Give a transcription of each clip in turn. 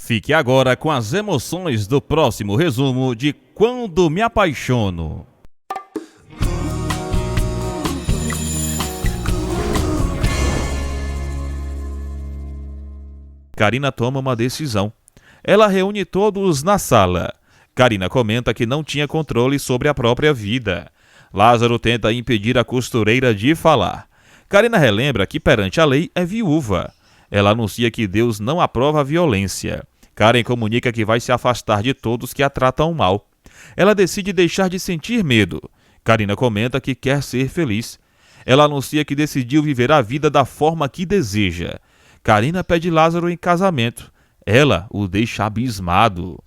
Fique agora com as emoções do próximo resumo de Quando Me Apaixono. Karina toma uma decisão. Ela reúne todos na sala. Karina comenta que não tinha controle sobre a própria vida. Lázaro tenta impedir a costureira de falar. Karina relembra que perante a lei é viúva. Ela anuncia que Deus não aprova a violência. Karen comunica que vai se afastar de todos que a tratam mal. Ela decide deixar de sentir medo. Karina comenta que quer ser feliz. Ela anuncia que decidiu viver a vida da forma que deseja. Karina pede Lázaro em casamento. Ela o deixa abismado.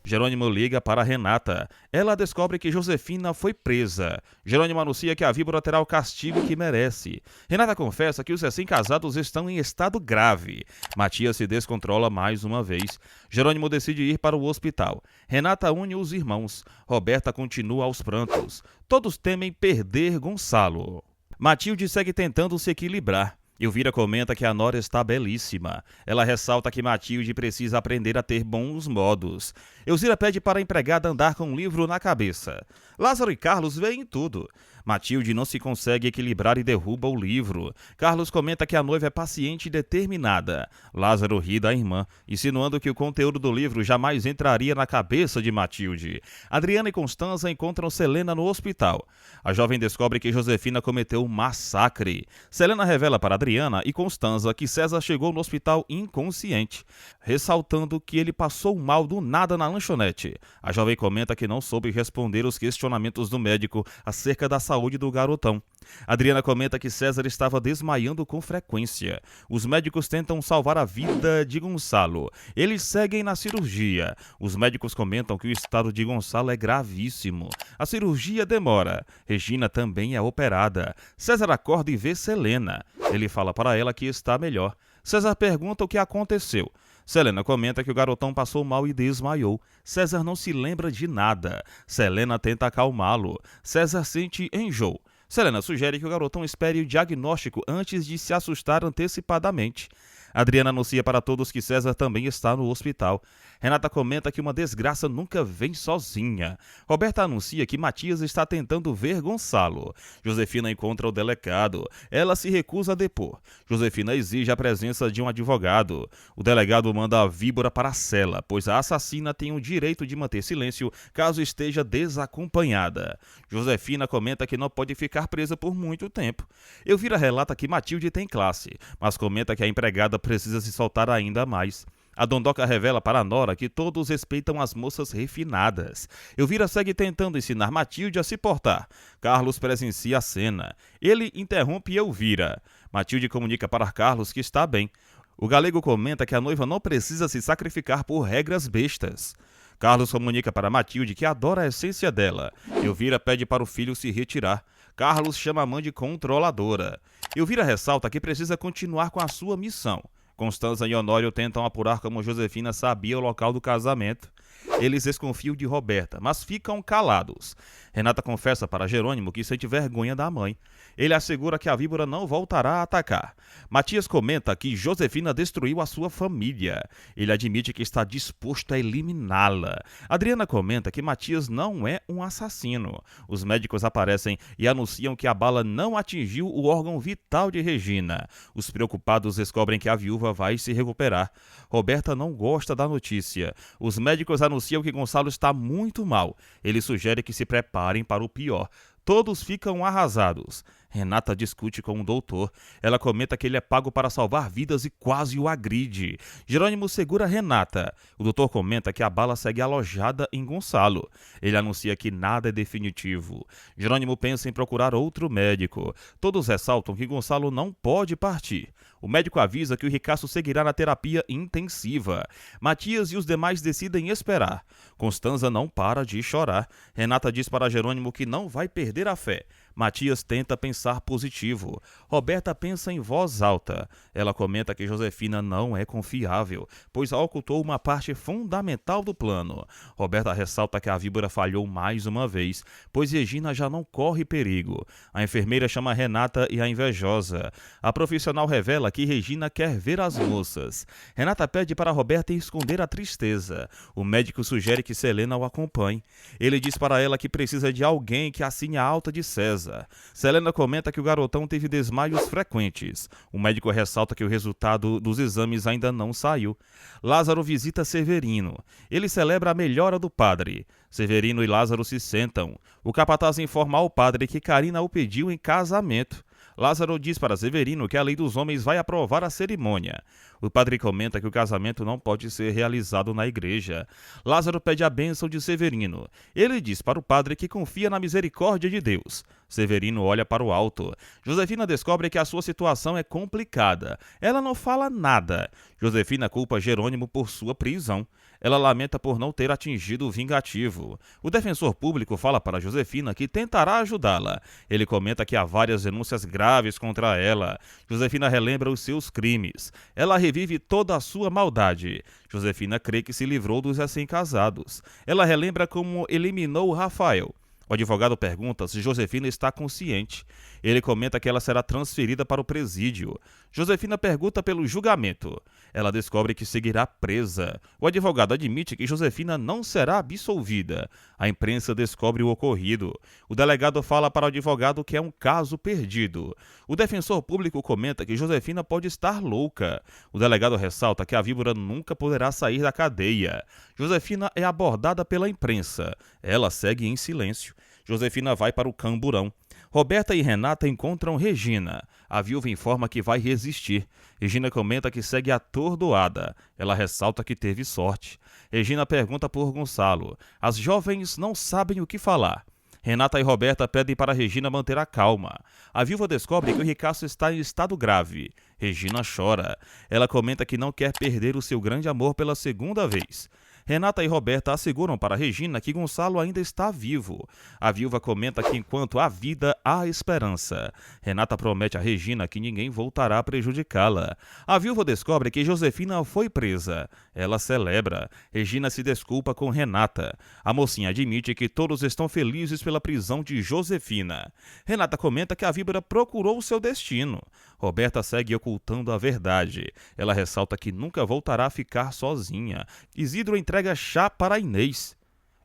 Jerônimo liga para Renata. Ela descobre que Josefina foi presa. Jerônimo anuncia que a víbora terá o castigo que merece. Renata confessa que os recém-casados estão em estado grave. Matias se descontrola mais uma vez. Jerônimo decide ir para o hospital. Renata une os irmãos. Roberta continua aos prantos. Todos temem perder Gonçalo. Matilde segue tentando se equilibrar. Elvira comenta que a nora está belíssima. Ela ressalta que Matilde precisa aprender a ter bons modos. Elzira pede para a empregada andar com um livro na cabeça. Lázaro e Carlos veem tudo. Matilde não se consegue equilibrar e derruba o livro. Carlos comenta que a noiva é paciente e determinada. Lázaro ri da irmã, insinuando que o conteúdo do livro jamais entraria na cabeça de Matilde. Adriana e Constanza encontram Selena no hospital. A jovem descobre que Josefina cometeu um massacre. Selena revela para Adriana e Constanza que César chegou no hospital inconsciente, ressaltando que ele passou mal do nada na lanchonete. A jovem comenta que não soube responder os questionamentos do médico acerca da saúde do garotão. Adriana comenta que César estava desmaiando com frequência. Os médicos tentam salvar a vida de Gonçalo. Eles seguem na cirurgia. Os médicos comentam que o estado de Gonçalo é gravíssimo. A cirurgia demora. Regina também é operada. César acorda e vê Selena. Ele fala para ela que está melhor. César pergunta o que aconteceu. Selena comenta que o garotão passou mal e desmaiou. César não se lembra de nada. Selena tenta acalmá-lo. César sente enjoo. Selena sugere que o garotão espere o diagnóstico antes de se assustar antecipadamente. Adriana anuncia para todos que César também está no hospital. Renata comenta que uma desgraça nunca vem sozinha. Roberta anuncia que Matias está tentando ver Gonçalo. Josefina encontra o delegado. Ela se recusa a depor. Josefina exige a presença de um advogado. O delegado manda a víbora para a cela, pois a assassina tem o direito de manter silêncio caso esteja desacompanhada. Josefina comenta que não pode ficar presa por muito tempo. Elvira relata que Matilde tem classe, mas comenta que a empregada precisa se soltar ainda mais. A Dondoca revela para a nora que todos respeitam as moças refinadas. Elvira segue tentando ensinar Matilde a se portar. Carlos presencia a cena. Ele interrompe Elvira. Matilde comunica para Carlos que está bem. O galego comenta que a noiva não precisa se sacrificar por regras bestas. Carlos comunica para Matilde que adora a essência dela. Elvira pede para o filho se retirar. Carlos chama a mãe de controladora. Elvira ressalta que precisa continuar com a sua missão. Constanza e Honório tentam apurar como Josefina sabia o local do casamento. Eles desconfiam de Roberta, mas ficam calados. Renata confessa para Jerônimo que sente vergonha da mãe. Ele assegura que a víbora não voltará a atacar. Matias comenta que Josefina destruiu a sua família. Ele admite que está disposto a eliminá-la. Adriana comenta que Matias não é um assassino. Os médicos aparecem e anunciam que a bala não atingiu o órgão vital de Regina. Os preocupados descobrem que a viúva vai se recuperar. Roberta não gosta da notícia. Os médicos anunciam que Gonçalo está muito mal. Ele sugere que se preparem para o pior. Todos ficam arrasados. Renata discute com o doutor. Ela comenta que ele é pago para salvar vidas e quase o agride. Jerônimo segura Renata. O doutor comenta que a bala segue alojada em Gonçalo. Ele anuncia que nada é definitivo. Jerônimo pensa em procurar outro médico. Todos ressaltam que Gonçalo não pode partir. O médico avisa que o ricaço seguirá na terapia intensiva. Matias e os demais decidem esperar. Constanza não para de chorar. Renata diz para Jerônimo que não vai perder a fé. Matias tenta pensar positivo. Roberta pensa em voz alta. Ela comenta que Josefina não é confiável, pois ocultou uma parte fundamental do plano. Roberta ressalta que a víbora falhou mais uma vez, pois Regina já não corre perigo. A enfermeira chama Renata e a invejosa. A profissional revela que Regina quer ver as moças. Renata pede para Roberta esconder a tristeza. O médico sugere que Selena o acompanhe. Ele diz para ela que precisa de alguém que assine a alta de César. Selena comenta que o garotão teve desmaios frequentes. O médico ressalta que o resultado dos exames ainda não saiu. Lázaro visita Severino. Ele celebra a melhora do padre. Severino e Lázaro se sentam. O capataz informa ao padre que Carina o pediu em casamento. Lázaro diz para Severino que a lei dos homens vai aprovar a cerimônia. O padre comenta que o casamento não pode ser realizado na igreja. Lázaro pede a bênção de Severino. Ele diz para o padre que confia na misericórdia de Deus. Severino olha para o alto. Josefina descobre que a sua situação é complicada. Ela não fala nada. Josefina culpa Jerônimo por sua prisão. Ela lamenta por não ter atingido o vingativo. O defensor público fala para Josefina que tentará ajudá-la. Ele comenta que há várias denúncias graves contra ela. Josefina relembra os seus crimes. Ela revive toda a sua maldade. Josefina crê que se livrou dos recém-casados. Ela relembra como eliminou Rafael. O advogado pergunta se Josefina está consciente. Ele comenta que ela será transferida para o presídio. Josefina pergunta pelo julgamento. Ela descobre que seguirá presa. O advogado admite que Josefina não será absolvida. A imprensa descobre o ocorrido. O delegado fala para o advogado que é um caso perdido. O defensor público comenta que Josefina pode estar louca. O delegado ressalta que a víbora nunca poderá sair da cadeia. Josefina é abordada pela imprensa. Ela segue em silêncio. Josefina vai para o camburão. Roberta e Renata encontram Regina. A viúva informa que vai resistir. Regina comenta que segue atordoada. Ela ressalta que teve sorte. Regina pergunta por Gonçalo. As jovens não sabem o que falar. Renata e Roberta pedem para Regina manter a calma. A viúva descobre que o ricaço está em estado grave. Regina chora. Ela comenta que não quer perder o seu grande amor pela segunda vez. Renata e Roberta asseguram para Regina que Gonçalo ainda está vivo. A viúva comenta que enquanto há vida, há esperança. Renata promete a Regina que ninguém voltará a prejudicá-la. A viúva descobre que Josefina foi presa. Ela celebra. Regina se desculpa com Renata. A mocinha admite que todos estão felizes pela prisão de Josefina. Renata comenta que a víbora procurou seu destino. Roberta segue ocultando a verdade. Ela ressalta que nunca voltará a ficar sozinha. Isidro entrega chá para Inês.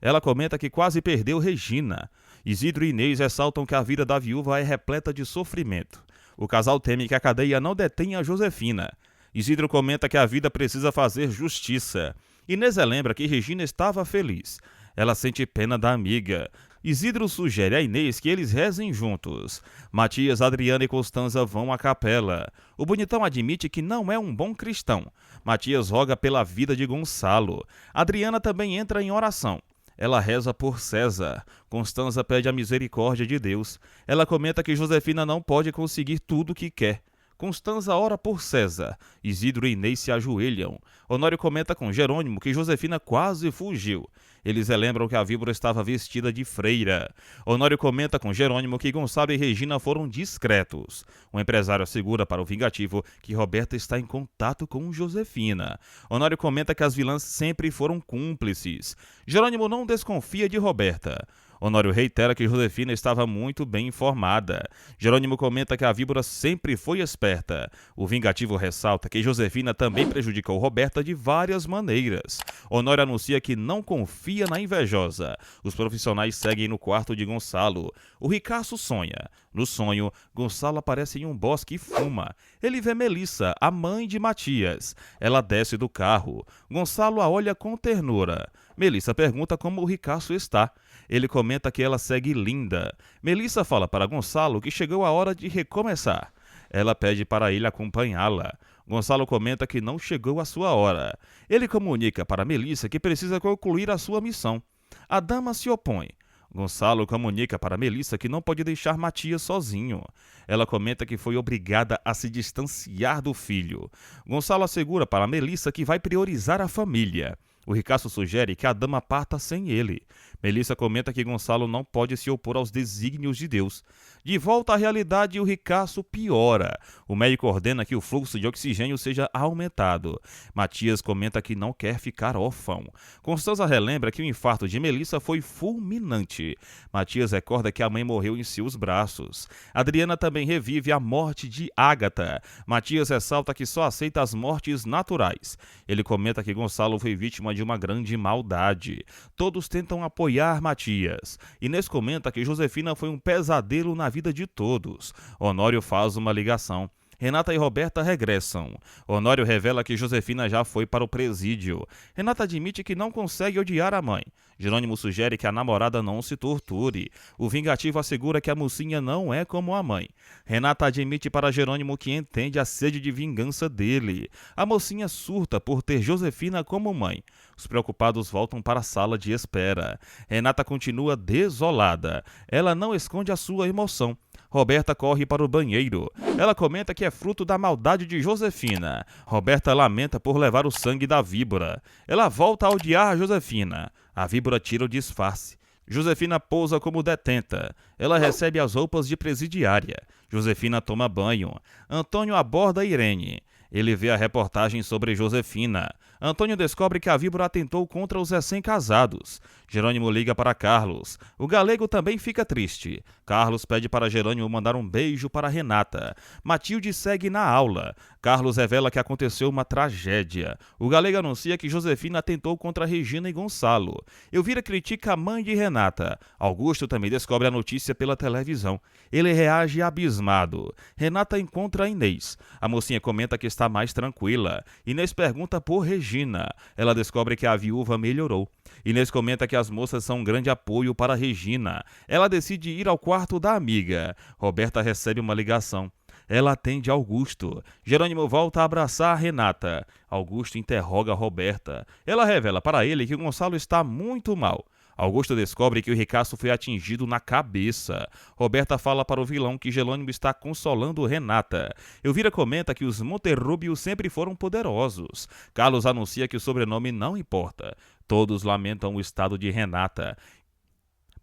Ela comenta que quase perdeu Regina. Isidro e Inês ressaltam que a vida da viúva é repleta de sofrimento. O casal teme que a cadeia não detenha Josefina. Isidro comenta que a vida precisa fazer justiça. Inês lembra que Regina estava feliz. Ela sente pena da amiga. Isidro sugere a Inês que eles rezem juntos. Matias, Adriana e Constanza vão à capela. O bonitão admite que não é um bom cristão. Matias roga pela vida de Gonçalo. Adriana também entra em oração. Ela reza por César. Constanza pede a misericórdia de Deus. Ela comenta que Josefina não pode conseguir tudo o que quer. Constanza ora por César. Isidro e Inês se ajoelham. Honório comenta com Jerônimo que Josefina quase fugiu. Eles relembram que a víbora estava vestida de freira. Honório comenta com Jerônimo que Gonçalo e Regina foram discretos. O empresário assegura para o vingativo que Roberta está em contato com Josefina. Honório comenta que as vilãs sempre foram cúmplices. Jerônimo não desconfia de Roberta. Honório reitera que Josefina estava muito bem informada. Jerônimo comenta que a víbora sempre foi esperta. O vingativo ressalta que Josefina também prejudicou Roberta de várias maneiras. Honório anuncia que não confia na invejosa. Os profissionais seguem no quarto de Gonçalo. O ricaço sonha. No sonho, Gonçalo aparece em um bosque e fuma. Ele vê Melissa, a mãe de Matias. Ela desce do carro. Gonçalo a olha com ternura. Melissa pergunta como o ricaço está. Ele comenta que ela segue linda. Melissa fala para Gonçalo que chegou a hora de recomeçar. Ela pede para ele acompanhá-la. Gonçalo comenta que não chegou a sua hora. Ele comunica para Melissa que precisa concluir a sua missão. A dama se opõe. Gonçalo comunica para Melissa que não pode deixar Matias sozinho. Ela comenta que foi obrigada a se distanciar do filho. Gonçalo assegura para Melissa que vai priorizar a família. O ricaço sugere que a dama parta sem ele. Melissa comenta que Gonçalo não pode se opor aos desígnios de Deus. De volta à realidade, o ricaço piora. O médico ordena que o fluxo de oxigênio seja aumentado. Matias comenta que não quer ficar órfão. Constança relembra que o infarto de Melissa foi fulminante. Matias recorda que a mãe morreu em seus braços. Adriana também revive a morte de Ágata. Matias ressalta que só aceita as mortes naturais. Ele comenta que Gonçalo foi vítima de uma grande maldade. Todos tentam apoiar Matias. Inês comenta que Josefina foi um pesadelo na vida de todos. Honório faz uma ligação. Renata e Roberta regressam. Honório revela que Josefina já foi para o presídio. Renata admite que não consegue odiar a mãe. Jerônimo sugere que a namorada não se torture. O vingativo assegura que a mocinha não é como a mãe. Renata admite para Jerônimo que entende a sede de vingança dele. A mocinha surta por ter Josefina como mãe. Os preocupados voltam para a sala de espera. Renata continua desolada. Ela não esconde a sua emoção. Roberta corre para o banheiro. Ela comenta que é fruto da maldade de Josefina. Roberta lamenta por levar o sangue da víbora. Ela volta a odiar Josefina. A víbora tira o disfarce. Josefina pousa como detenta. Ela recebe as roupas de presidiária. Josefina toma banho. Antônio aborda Irene. Ele vê a reportagem sobre Josefina. Antônio descobre que a víbora atentou contra os recém-casados. Jerônimo liga para Carlos. O galego também fica triste. Carlos pede para Jerônimo mandar um beijo para Renata. Matilde segue na aula. Carlos revela que aconteceu uma tragédia. O galego anuncia que Josefina atentou contra Regina e Gonçalo. Elvira critica a mãe de Renata. Augusto também descobre a notícia pela televisão. Ele reage abismado. Renata encontra Inês. A mocinha comenta que está mais tranquila. Inês pergunta por Regina. Ela descobre que a viúva melhorou. Inês comenta que as moças são um grande apoio para Regina. Ela decide ir ao quarto da amiga. Roberta recebe uma ligação. Ela atende Augusto. Jerônimo volta a abraçar Renata. Augusto interroga Roberta. Ela revela para ele que Gonçalo está muito mal. Augusto descobre que o ricaço foi atingido na cabeça. Roberta fala para o vilão que Jerônimo está consolando Renata. Elvira comenta que os Monterrubio sempre foram poderosos. Carlos anuncia que o sobrenome não importa. Todos lamentam o estado de Renata.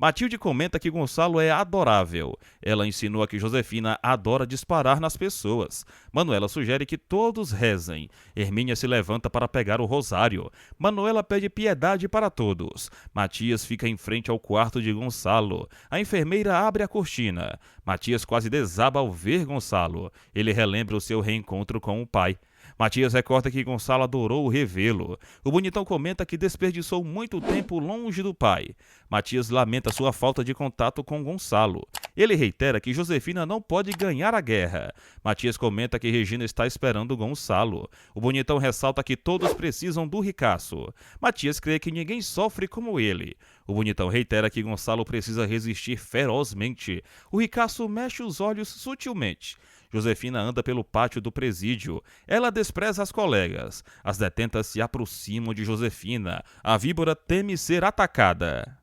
Matilde comenta que Gonçalo é adorável. Ela insinua que Josefina adora disparar nas pessoas. Manuela sugere que todos rezem. Hermínia se levanta para pegar o rosário. Manuela pede piedade para todos. Matias fica em frente ao quarto de Gonçalo. A enfermeira abre a cortina. Matias quase desaba ao ver Gonçalo. Ele relembra o seu reencontro com o pai. Matias recorda que Gonçalo adorou revê-lo. O bonitão comenta que desperdiçou muito tempo longe do pai. Matias lamenta sua falta de contato com Gonçalo. Ele reitera que Josefina não pode ganhar a guerra. Matias comenta que Regina está esperando Gonçalo. O bonitão ressalta que todos precisam do ricaço. Matias crê que ninguém sofre como ele. O bonitão reitera que Gonçalo precisa resistir ferozmente. O ricaço mexe os olhos sutilmente. Josefina anda pelo pátio do presídio. Ela despreza as colegas. As detentas se aproximam de Josefina. A víbora teme ser atacada.